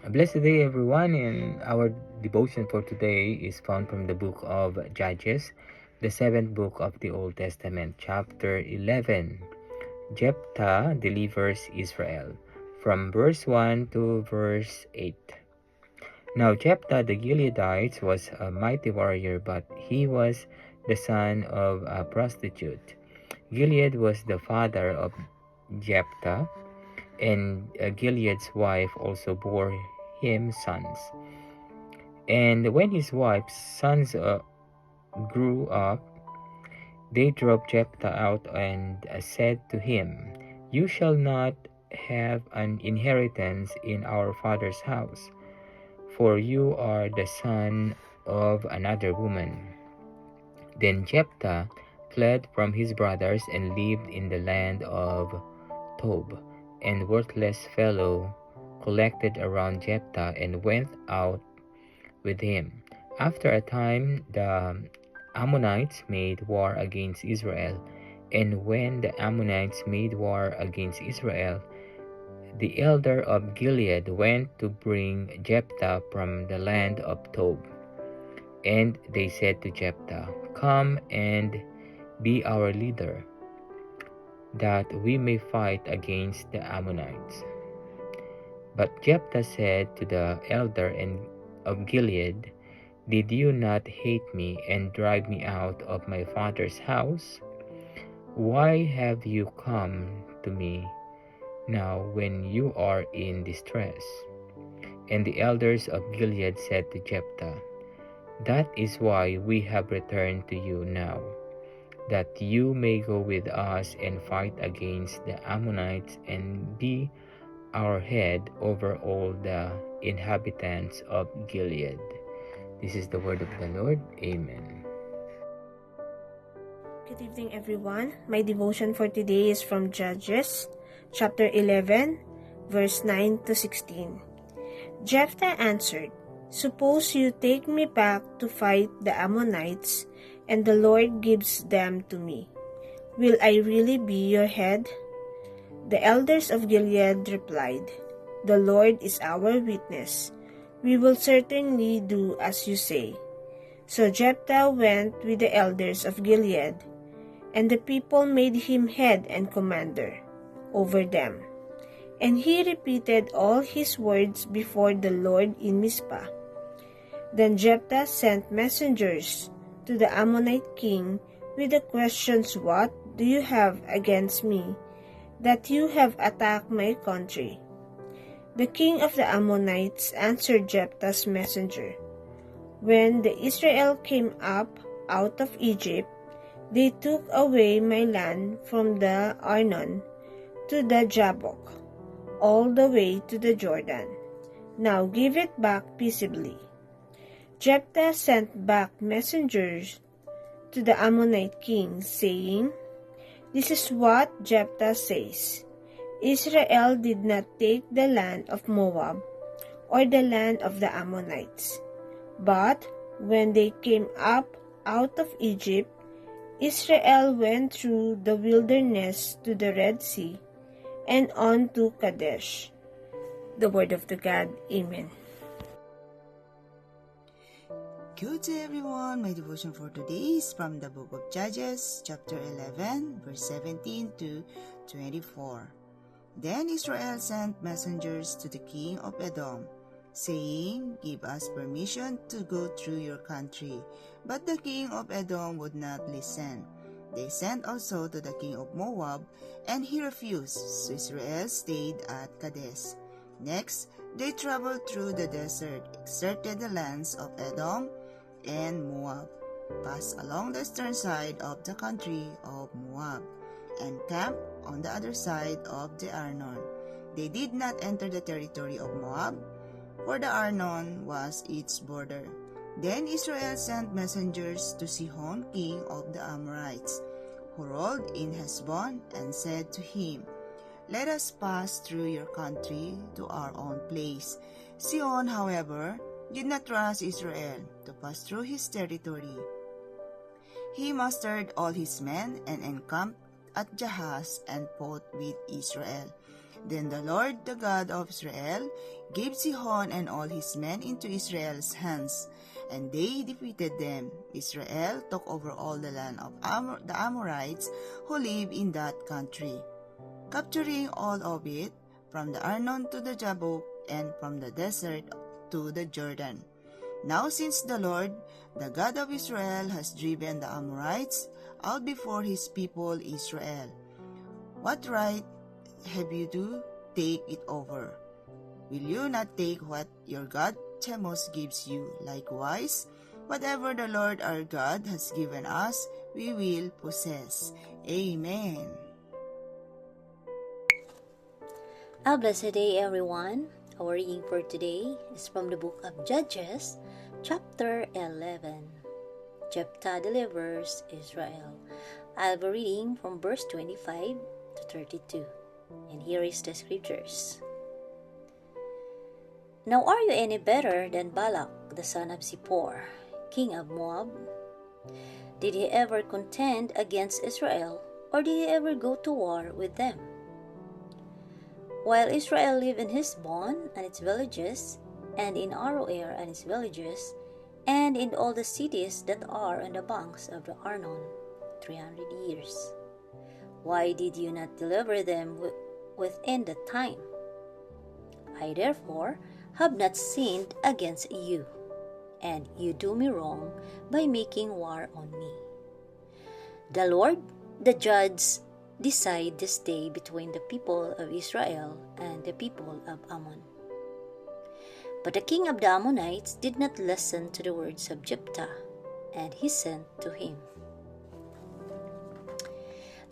A blessed day, everyone, and our devotion for today is found from the book of Judges, the seventh book of the Old Testament, chapter 11. Jephthah delivers Israel, from verse 1 to verse 8. Now Jephthah the Gileadite was a mighty warrior, but he was the son of a prostitute. Gilead was the father of Jephthah, and Gilead's wife also bore him sons. And when his wife's sons grew up, they drove Jephthah out and said to him, "You shall not have an inheritance in our father's house, for you are the son of another woman." Then Jephthah fled from his brothers and lived in the land of Tob. And worthless fellow collected around Jephthah and went out with him. After a time, the Ammonites made war against Israel. And when the Ammonites made war against Israel, the elder of Gilead went to bring Jephthah from the land of Tob. And they said to Jephthah, "Come and be our leader, that we may fight against the Ammonites." But Jephthah said to the elder of Gilead, "Did you not hate me and drive me out of my father's house? Why have you come to me now when you are in distress?" And the elders of Gilead said to Jephthah, "That is why we have returned to you now, that you may go with us and fight against the Ammonites and be our head over all the inhabitants of Gilead." This is the word of the Lord. Amen. Good evening, everyone. My devotion for today is from Judges, chapter 11, verse 9 to 16. Jephthah answered, "Suppose you take me back to fight the Ammonites, and the Lord gives them to me. Will I really be your head?" The elders of Gilead replied, "The Lord is our witness. We will certainly do as you say." So Jephthah went with the elders of Gilead, and the people made him head and commander over them. And he repeated all his words before the Lord in Mizpah. Then Jephthah sent messengers to the Ammonite king with the questions, "What do you have against me, that you have attacked my country?" The king of the Ammonites answered Jephthah's messenger, "When the Israel came up out of Egypt, they took away my land from the Arnon to the Jabbok, all the way to the Jordan. Now give it back peaceably." Jephthah sent back messengers to the Ammonite king, saying, "This is what Jephthah says. Israel did not take the land of Moab or the land of the Ammonites. But when they came up out of Egypt, Israel went through the wilderness to the Red Sea and on to Kadesh." The word of the God. Amen. Good day, everyone. My devotion for today is from the book of Judges, chapter 11, verse 17 to 24. Then Israel sent messengers to the king of Edom, saying, "Give us permission to go through your country." But the king of Edom would not listen. They sent also to the king of Moab, and he refused, so Israel stayed at Kadesh. Next, they traveled through the desert, exerted the lands of Edom and Moab, passed along the eastern side of the country of Moab, and camped on the other side of the Arnon. They did not enter the territory of Moab, for the Arnon was its border. Then Israel sent messengers to Sihon, king of the Amorites, who ruled in Heshbon, and said to him, "Let us pass through your country to our own place." Sihon, however, did not trust Israel to pass through his territory. He mustered all his men and encamped at Jahaz and fought with Israel. Then the Lord, the God of Israel, gave Sihon and all his men into Israel's hands, and they defeated them. Israel took over all the land of the Amorites who live in that country, capturing all of it, from the Arnon to the Jabbok, and from the desert to the Jordan. Now since the Lord, the God of Israel, has driven the Amorites out before his people Israel, what right have you to take it over? Will you not take what your God Chemos gives you? Likewise, whatever the Lord our God has given us, we will possess. Amen. A blessed day, everyone. Our reading for today is from the book of Judges, chapter 11. Jephthah delivers Israel. I'll be reading from verse 25 to 32. And here is the scriptures. Now are you any better than Balak, the son of Zippor, king of Moab? Did he ever contend against Israel, or did he ever go to war with them? While Israel lived in Heshbon and its villages, and in Aroer and its villages, and in all the cities that are on the banks of the Arnon, 300 years. Why did you not deliver them within the time? I therefore have not sinned against you, and you do me wrong by making war on me. The Lord, the judge, decide this day between the people of Israel and the people of Ammon. But the king of the Ammonites did not listen to the words of Jephthah, and he sent to him.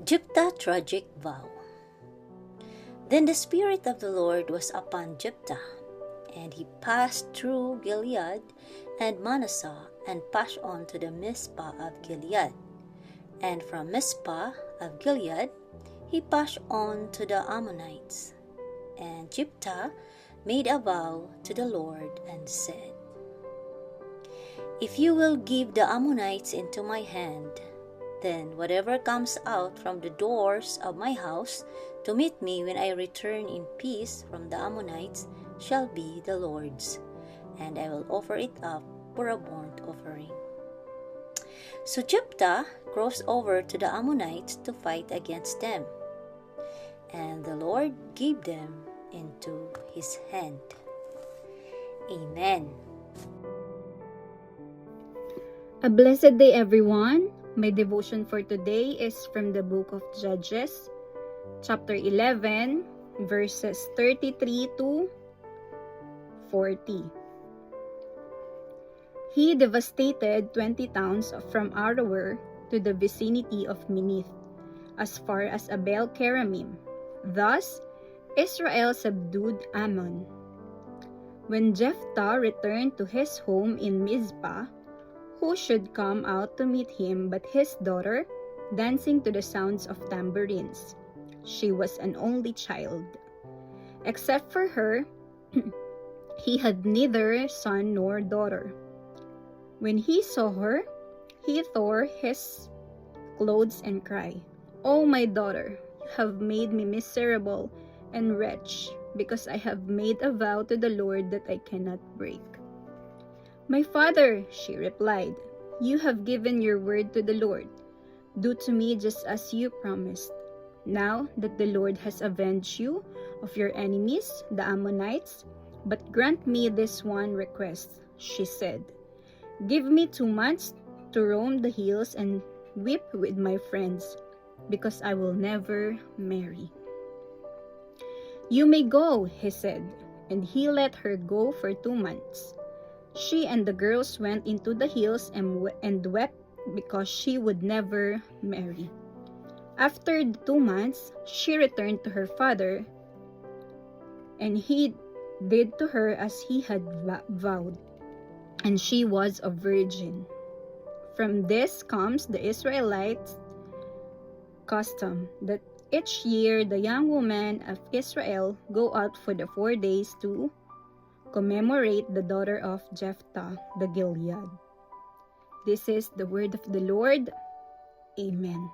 Jephthah's tragic vow. Then the Spirit of the Lord was upon Jephthah, and he passed through Gilead and Manasseh, and passed on to the Mizpah of Gilead. And from Mizpah of Gilead he passed on to the Ammonites. And Jephthah made a vow to the Lord and said, If you will give the Ammonites into my hand, then whatever comes out from the doors of my house to meet me when I return in peace from the Ammonites shall be the Lord's, and I will offer it up for a burnt offering. So Jephthah crossed over to the Ammonites to fight against them, and the Lord gave them into his hand. Amen. A blessed day, everyone. My devotion for today is from the book of Judges, chapter 11, verses 33 to 40. He devastated 20 towns from Aroer to the vicinity of Minnith, as far as Abel Keramim. Thus, Israel subdued Ammon. When Jephthah returned to his home in Mizpah, who should come out to meet him but his daughter, dancing to the sounds of tambourines? She was an only child. Except for her, he had neither son nor daughter. When he saw her, he tore his clothes and cried, "O my daughter, you have made me miserable and wretched, because I have made a vow to the Lord that I cannot break." "My father," she replied, "you have given your word to the Lord. Do to me just as you promised. Now that the Lord has avenged you of your enemies, the Ammonites, but grant me this one request," she said. "Give me 2 months to roam the hills and weep with my friends, because I will never marry." "You may go," he said, and he let her go for 2 months. She and the girls went into the hills and wept because she would never marry. After the 2 months, she returned to her father, and he did to her as he had vowed, and she was a virgin. From this comes the Israelites' custom that each year the young women of Israel go out for the 4 days to commemorate the daughter of Jephthah the Gilead. This is the word of the Lord. Amen.